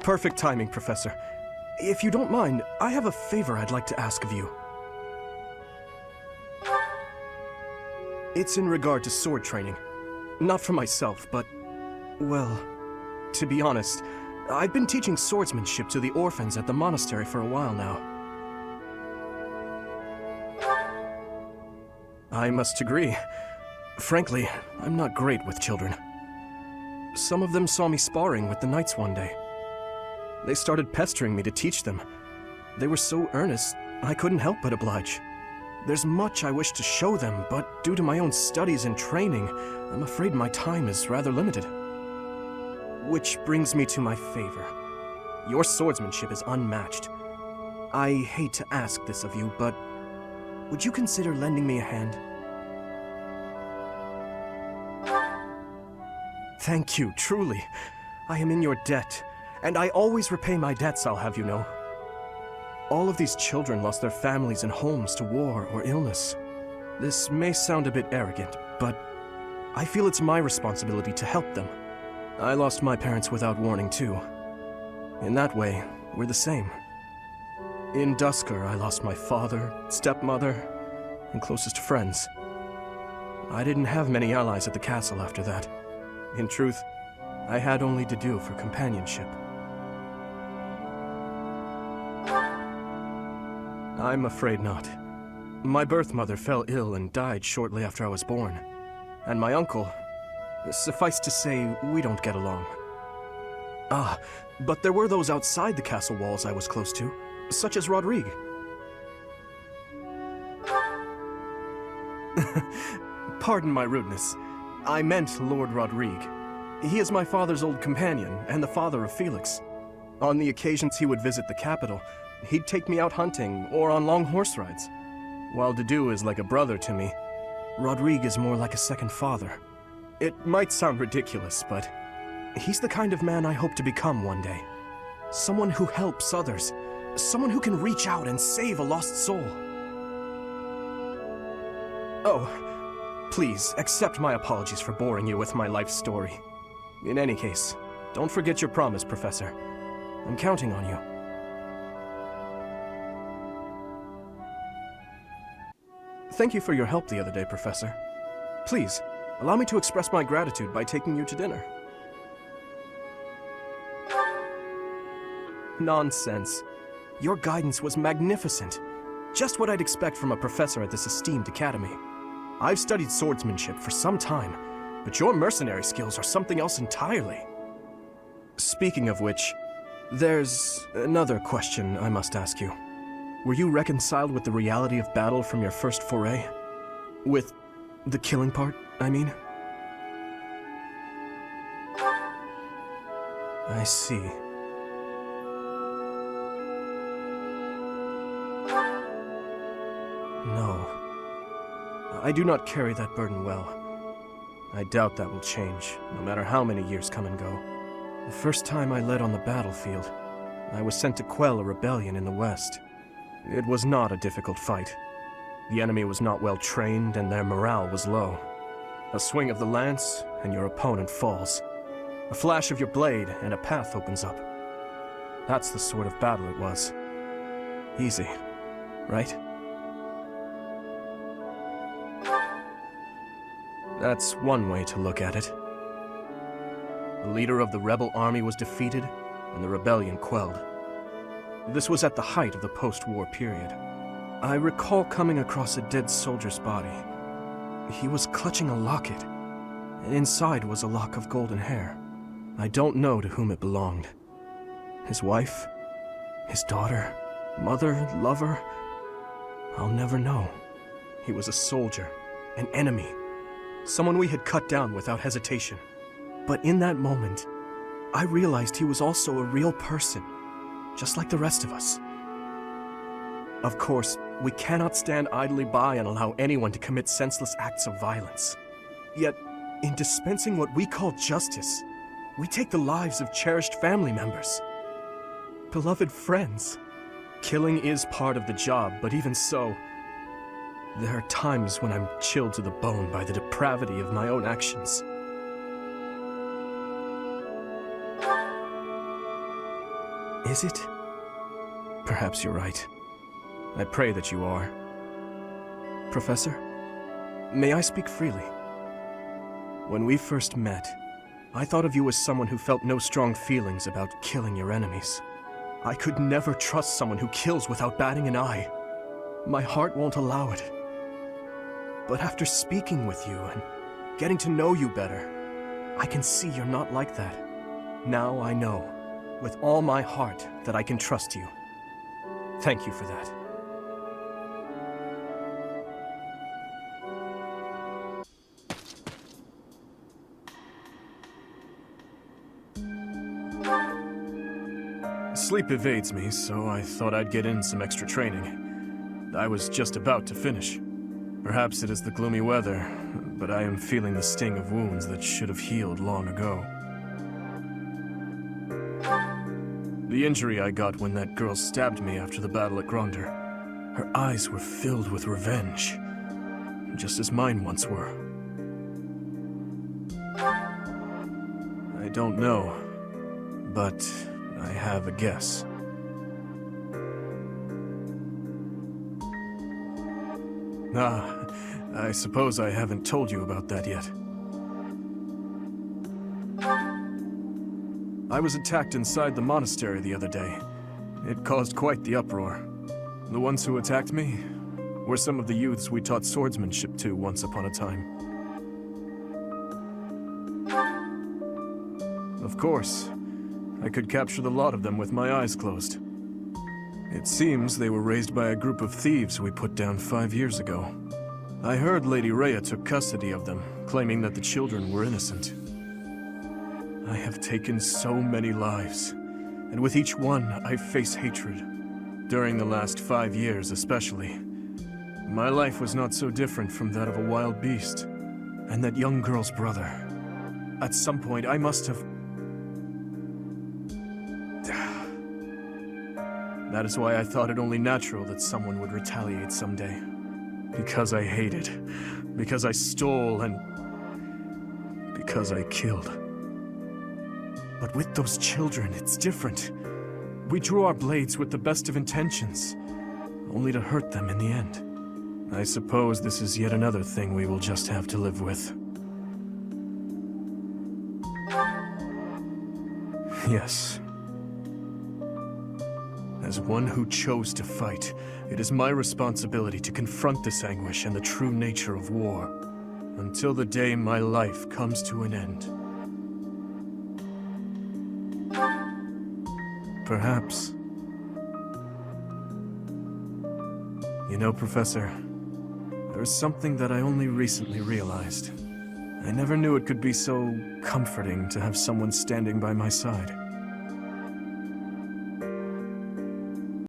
Perfect timing, Professor. If you don't mind, I have a favor I'd like to ask of you. It's in regard to sword training. Not for myself, but, well, to be honest, I've been teaching swordsmanship to the orphans at the monastery for a while now. I must agree. Frankly, I'm not great with children. Some of them saw me sparring with the knights one day. They started pestering me to teach them. They were so earnest, I couldn't help but oblige. There's much I wish to show them, but due to my own studies and training, I'm afraid my time is rather limited. Which brings me to my favor. Your swordsmanship is unmatched. I hate to ask this of you, but would you consider lending me a hand? Thank you, truly. I am in your debt, and I always repay my debts, I'll have you know. All of these children lost their families and homes to war or illness. This may sound a bit arrogant, but I feel it's my responsibility to help them. I lost my parents without warning, too. In that way, we're the same. In Dusker, I lost my father, stepmother, and closest friends. I didn't have many allies at the castle after that. In truth, I had only to do for companionship. I'm afraid not. My birth mother fell ill and died shortly after I was born. And my uncle, suffice to say, we don't get along. Ah, but there were those outside the castle walls I was close to, such as Rodrigue. Pardon my rudeness. I meant Lord Rodrigue. He is my father's old companion, and the father of Felix. On the occasions he would visit the capital, he'd take me out hunting or on long horse rides. While Dedu is like a brother to me, Rodrigue is more like a second father. It might sound ridiculous, but he's the kind of man I hope to become one day. Someone who helps others. Someone who can reach out and save a lost soul. Oh, please, accept my apologies for boring you with my life story. In any case, don't forget your promise, Professor. I'm counting on you. Thank you for your help the other day, Professor. Please, allow me to express my gratitude by taking you to dinner. Nonsense. Your guidance was magnificent. Just what I'd expect from a professor at this esteemed academy. I've studied swordsmanship for some time, but your mercenary skills are something else entirely. Speaking of which, there's another question I must ask you. Were you reconciled with the reality of battle from your first foray? With the killing part, I mean? I see. No. I do not carry that burden well. I doubt that will change, no matter how many years come and go. The first time I led on the battlefield, I was sent to quell a rebellion in the west. It was not a difficult fight. The enemy was not well trained, and their morale was low. A swing of the lance, and your opponent falls. A flash of your blade, and a path opens up. That's the sort of battle it was. Easy, right? That's one way to look at it. The leader of the rebel army was defeated, and the rebellion quelled. This was at the height of the post-war period. I recall coming across a dead soldier's body. He was clutching a locket, and inside was a lock of golden hair. I don't know to whom it belonged. His wife? His daughter? Mother? Lover? I'll never know. He was a soldier, an enemy, someone we had cut down without hesitation. But in that moment, I realized he was also a real person, just like the rest of us. Of course, we cannot stand idly by and allow anyone to commit senseless acts of violence. Yet, in dispensing what we call justice, we take the lives of cherished family members, beloved friends. Killing is part of the job, but even so, there are times when I'm chilled to the bone by the depravity of my own actions. Is it? Perhaps you're right. I pray that you are. Professor, may I speak freely? When we first met, I thought of you as someone who felt no strong feelings about killing your enemies. I could never trust someone who kills without batting an eye. My heart won't allow it. But after speaking with you and getting to know you better, I can see you're not like that. Now I know, with all my heart, that I can trust you. Thank you for that. Sleep evades me, so I thought I'd get in some extra training. I was just about to finish. Perhaps it is the gloomy weather, but I am feeling the sting of wounds that should have healed long ago. The injury I got when that girl stabbed me after the battle at Gronder. Her eyes were filled with revenge, just as mine once were. I don't know, but I have a guess. I suppose I haven't told you about that yet. I was attacked inside the monastery the other day. It caused quite the uproar. The ones who attacked me were some of the youths we taught swordsmanship to once upon a time. Of course, I could capture the lot of them with my eyes closed. It seems they were raised by a group of thieves we put down 5 years ago. I heard Lady Rhea took custody of them, claiming that the children were innocent. I have taken so many lives, and with each one I face hatred. During the last 5 years especially. My life was not so different from that of a wild beast, and that young girl's brother. At some point I must have... That is why I thought it only natural that someone would retaliate someday. Because I hated, because I stole, and because I killed. But with those children, it's different. We drew our blades with the best of intentions, only to hurt them in the end. I suppose this is yet another thing we will just have to live with. Yes. As one who chose to fight, it is my responsibility to confront this anguish and the true nature of war, until the day my life comes to an end. Perhaps. You know, Professor, there is something that I only recently realized. I never knew it could be so comforting to have someone standing by my side.